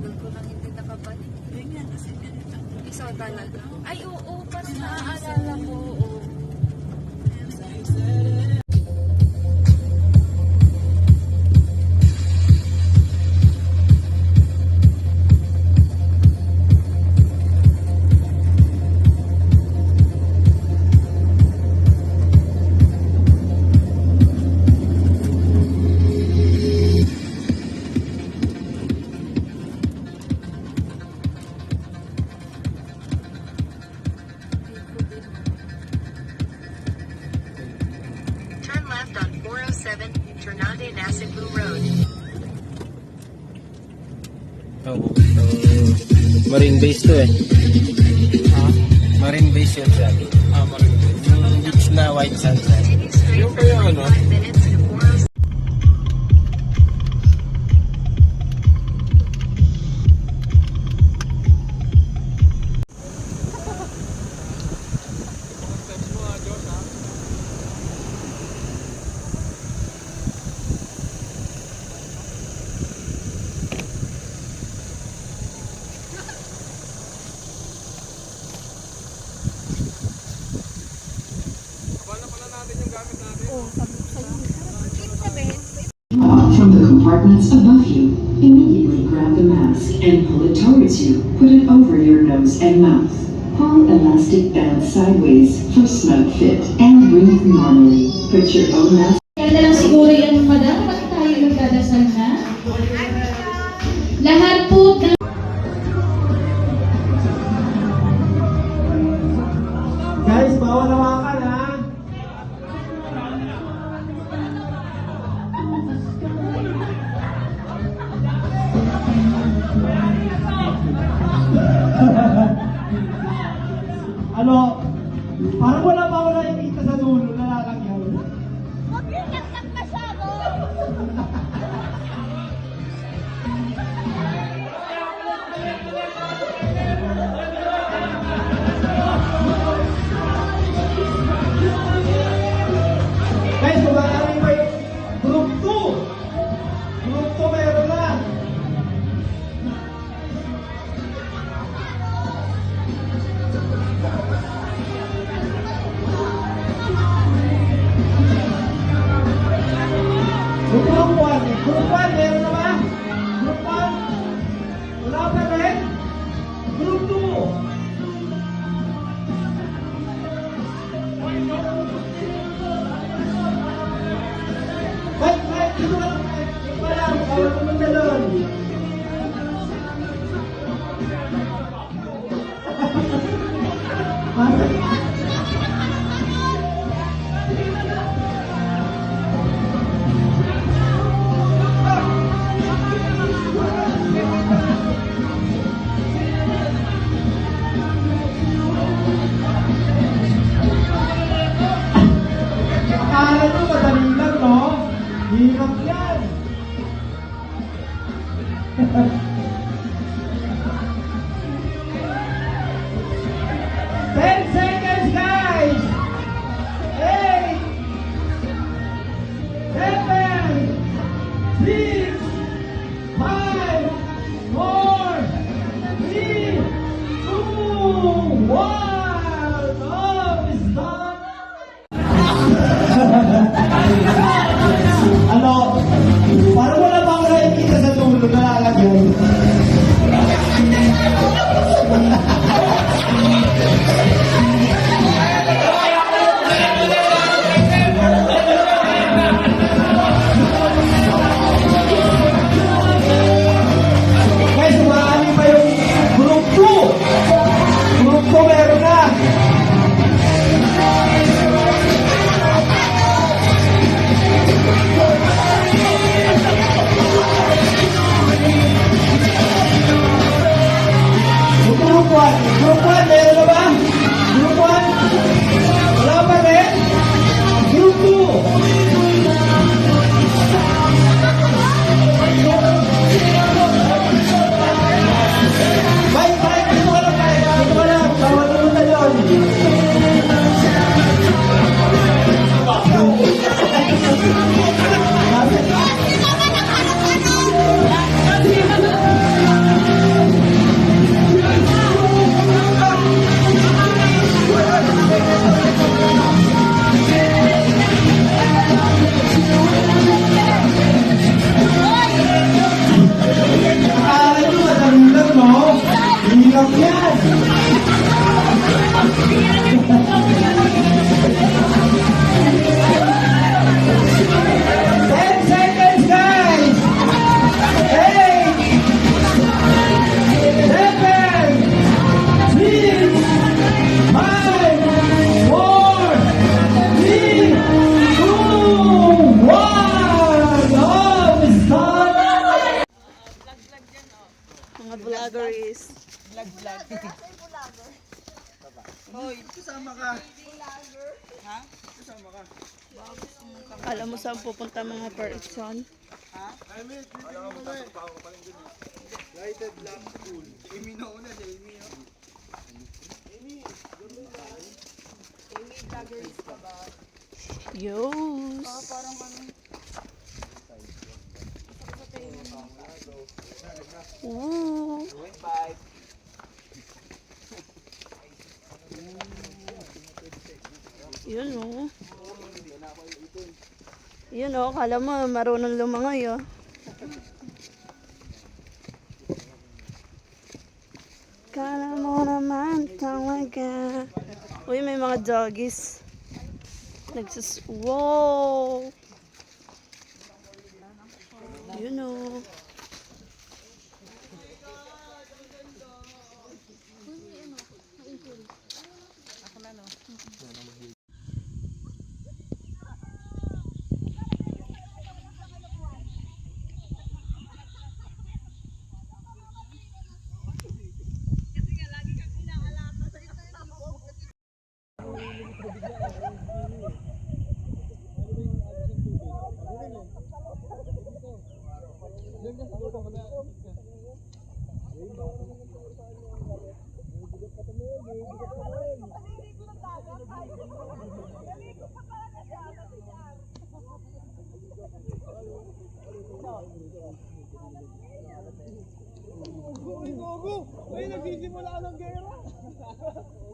tagal ko lang hindi nakabalik. Ganyan kasi ganito. Ikaw talaga. Ay, oo, parang naaalala ko. Oo. Turn left on 407, Ternate Nasugbu Road. Marine base to eh. Marine base yun siya. Marine base. Yung beach na white sand. Continue straight Yung for kaya ano? 45 minutes to 407. From the compartments above you, immediately grab the mask and pull it towards you. Put it over your nose and mouth. Pull elastic band sideways for snug fit and breathe normally. Put your own mask. Kaya lang siguro yan, madam, ba't tayo nagdadasal na? Lahat po ng... Guys, bawal hawakan ha. Ano? Parang wala pa ako nakikita sa dulo na lalagyan. Mag-ingat masyado! Guys, kung maaari may group 2. Group 2 meron na. Group 1, Group 1 meron na ba? Group 1? Wala pa rin? Group 2. Wait, dito ka lang. Wala, bawal pumunta doon. Akala nyo madali lang, no? Hirap yan. 10 seconds, guys! 8, 7, 6, 5, 4, 3, 2, 1. Oh, stop! Ano? Parang wala pa ako nakikita sa dulo na lalagyan. Mga vloggeries. Hoy, kasama ka. Ha? Kasama ka. Alam mo saan pupunta mga person? Ay, mate. Alam mo ba? Lighted Lab School. Amy na una, si Amy. Yos. Ooh. Yun o. Yun o, kala mo marunong lumangoy o. Kala mo naman talaga. Uy, may mga doggies. Wow! Yun o. Gogo! Ay, nagsisimula ng gera!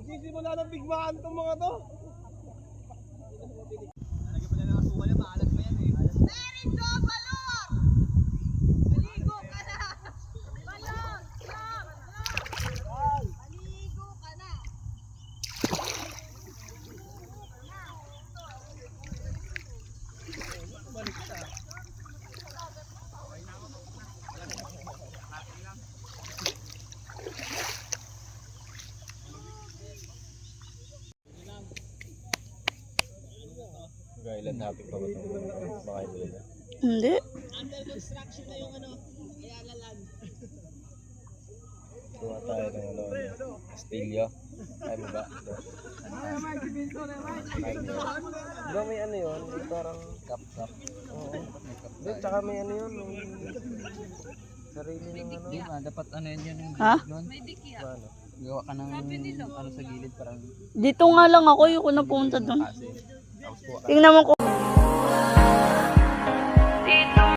Nagsisimula ng bigmaan tong mga to! Island hopping pa ba ito? Baka ito na. Hindi. Kuha tayo ng Castillo. Ay mo ba? Diba may ano yun? May parang cup-cup. Oo. Hindi, tsaka may ano yun. May sarili ng ano. Di ba? Dapat ano yun yung Ha? nun? Ano? Gawa ka ng ano sa gilid parang Dito nga lang ako, yung napunta doon. kasi. Tapos kuha ka Tingnan mo